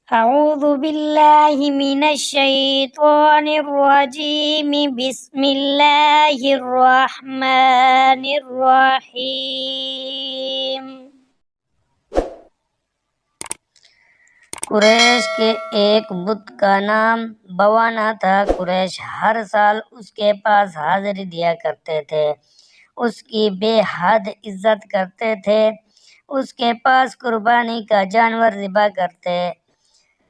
أعوذ بالله من الشيطان الرجيم بسم الله الرحمن الرحيم قریش کے ایک بت کا نام بوانا تھا۔ قریش ہر سال اس کے پاس حاضری دیا کرتے تھے، اس کی بے حد عزت کرتے تھے، اس کے پاس قربانی کا جانور ذبح کرتے،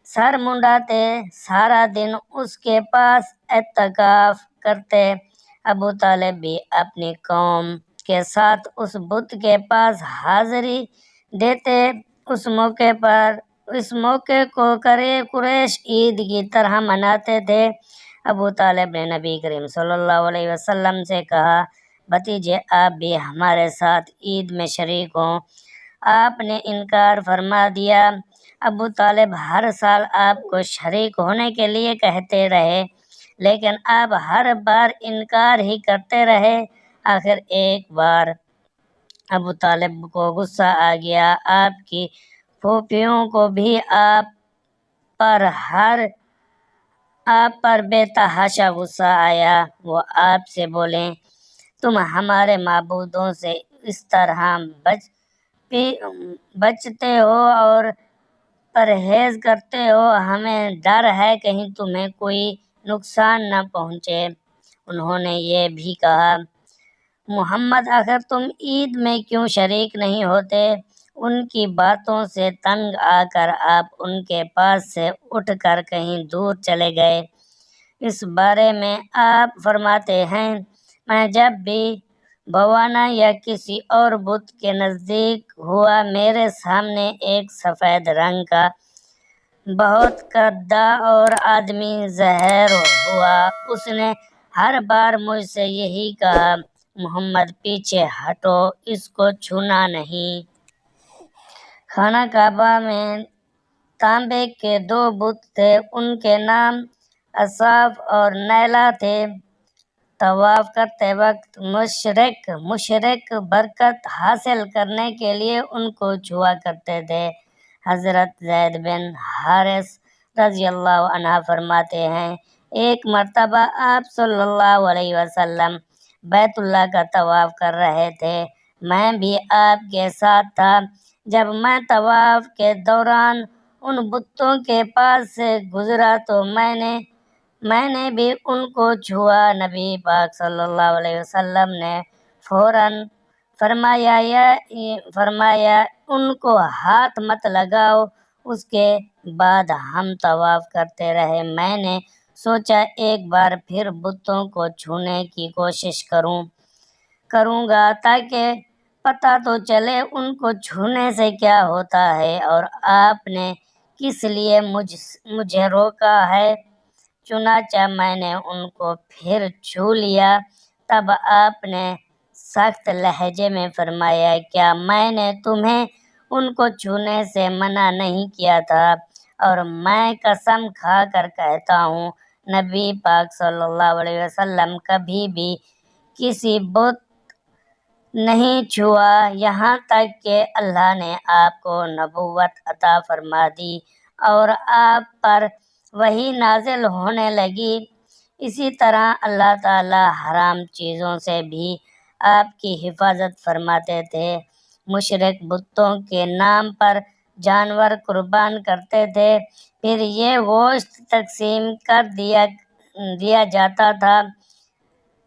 سر منڈاتے، سارا دن اس کے پاس اعتکاف کرتے۔ ابو طالب بھی اپنی قوم کے ساتھ اس بت کے پاس حاضری دیتے۔ اس موقع کو قریش عید کی طرح مناتے تھے۔ ابو طالب نے نبی کریم صلی اللہ علیہ وسلم سے کہا، بھتیجے آپ بھی ہمارے ساتھ عید میں شریک ہوں۔ آپ نے انکار فرما دیا۔ ابو طالب ہر سال آپ کو شریک ہونے کے لیے کہتے رہے، لیکن آپ ہر بار انکار ہی کرتے رہے۔ آخر ایک بار ابو طالب کو غصہ آ گیا۔ آپ کی پھوپھیوں کو بھی آپ پر بے تحاشا غصہ آیا۔ وہ آپ سے بولے، تم ہمارے معبودوں سے اس طرح بچتے ہو اور پرہیز کرتے ہو، ہمیں ڈر ہے کہیں تمہیں کوئی نقصان نہ پہنچے۔ انہوں نے یہ بھی کہا، محمد آخر تم عید میں کیوں شریک نہیں ہوتے؟ ان کی باتوں سے تنگ آ کر آپ ان کے پاس سے اٹھ کر کہیں دور چلے گئے۔ اس بارے میں آپ فرماتے ہیں، میں جب بھی بوانا یا کسی اور بت کے نزدیک ہوا، میرے سامنے ایک سفید رنگ کا بہت گندا اور آدمی ظاہر ہوا۔ اس نے ہر بار مجھ سے یہی کہا، محمد پیچھے ہٹو، اس کو چھونا نہیں۔ خانہ کعبہ میں تانبے کے 2 بت تھے، ان کے نام اصاف اور نیلا تھے۔ طواف کرتے وقت مشرک برکت حاصل کرنے کے لیے ان کو چھوا کرتے تھے۔ حضرت زید بن حارث رضی اللہ عنہ فرماتے ہیں، ایک مرتبہ آپ صلی اللہ علیہ وسلم بیت اللہ کا طواف کر رہے تھے، میں بھی آپ کے ساتھ تھا۔ جب میں طواف کے دوران ان بتوں کے پاس سے گزرا تو میں نے بھی ان کو چھوا۔ نبی پاک صلی اللہ علیہ وسلم نے فوراً فرمایا ان کو ہاتھ مت لگاؤ۔ اس کے بعد ہم طواف کرتے رہے۔ میں نے سوچا ایک بار پھر بتوں کو چھونے کی کوشش کروں گا تاکہ پتہ تو چلے ان کو چھونے سے کیا ہوتا ہے، اور آپ نے کس لیے مجھے روکا ہے؟ چنانچہ میں نے ان کو پھر چھو لیا۔ تب آپ نے سخت لہجے میں فرمایا، کیا میں نے تمہیں ان کو چھونے سے منع نہیں کیا تھا؟ اور میں قسم کھا کر کہتا ہوں، نبی پاک صلی اللہ علیہ وسلم کبھی بھی کسی بت نہیں چھوا، یہاں تک کہ اللہ نے آپ کو نبوت عطا فرما دی اور آپ پر وحی نازل ہونے لگی۔ اسی طرح اللہ تعالیٰ حرام چیزوں سے بھی آپ کی حفاظت فرماتے تھے۔ مشرک بتوں کے نام پر جانور قربان کرتے تھے، پھر یہ گوشت تقسیم کر دیا جاتا تھا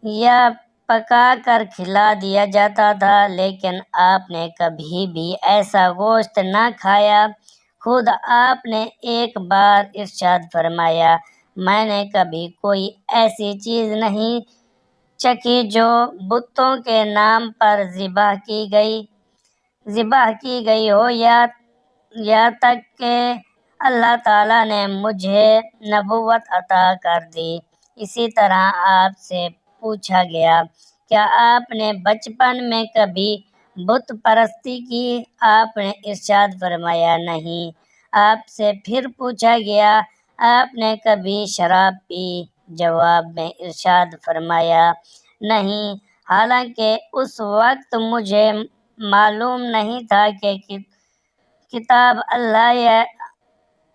یا پکا کر کھلا دیا جاتا تھا، لیکن آپ نے کبھی بھی ایسا گوشت نہ کھایا۔ خود آپ نے ایک بار ارشاد فرمایا، میں نے کبھی کوئی ایسی چیز نہیں چکھی جو بتوں کے نام پر ذبح کی گئی ہو، یہاں تک کہ اللہ تعالیٰ نے مجھے نبوت عطا کر دی۔ اسی طرح آپ سے پوچھا گیا، کیا آپ نے بچپن میں کبھی بت پرستی کی؟ آپ نے ارشاد فرمایا، نہیں۔ آپ سے پھر پوچھا گیا، آپ نے کبھی شراب پی؟ جواب میں ارشاد فرمایا، نہیں، حالانکہ اس وقت مجھے معلوم نہیں تھا کہ کتاب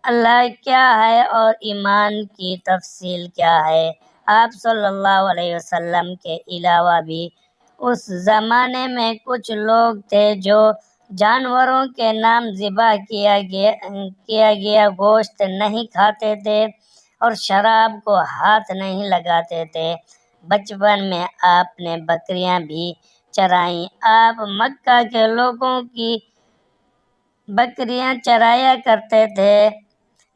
اللہ کیا ہے اور ایمان کی تفصیل کیا ہے۔ آپ صلی اللہ علیہ وسلم کے علاوہ بھی اس زمانے میں کچھ لوگ تھے جو جانوروں کے نام ذبح کیا گیا گوشت نہیں کھاتے تھے اور شراب کو ہاتھ نہیں لگاتے تھے۔ بچپن میں آپ نے بکریاں بھی چرائیں۔ آپ مکہ کے لوگوں کی بکریاں چرایا کرتے تھے۔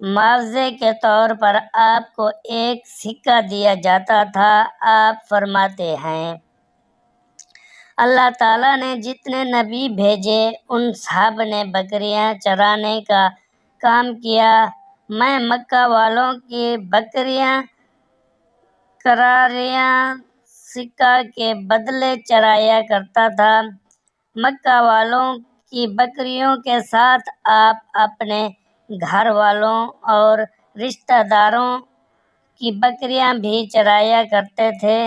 معاوضے کے طور پر آپ کو ایک سکہ دیا جاتا تھا۔ آپ فرماتے ہیں، اللہ تعالیٰ نے جتنے نبی بھیجے ان سب نے بکریاں چرانے کا کام کیا۔ میں مکہ والوں کی بکریاں قراریاں سکہ کے بدلے چرایا کرتا تھا۔ مکہ والوں کی بکریوں کے ساتھ آپ اپنے گھر والوں اور رشتہ داروں کی بکریاں بھی چرایا کرتے تھے۔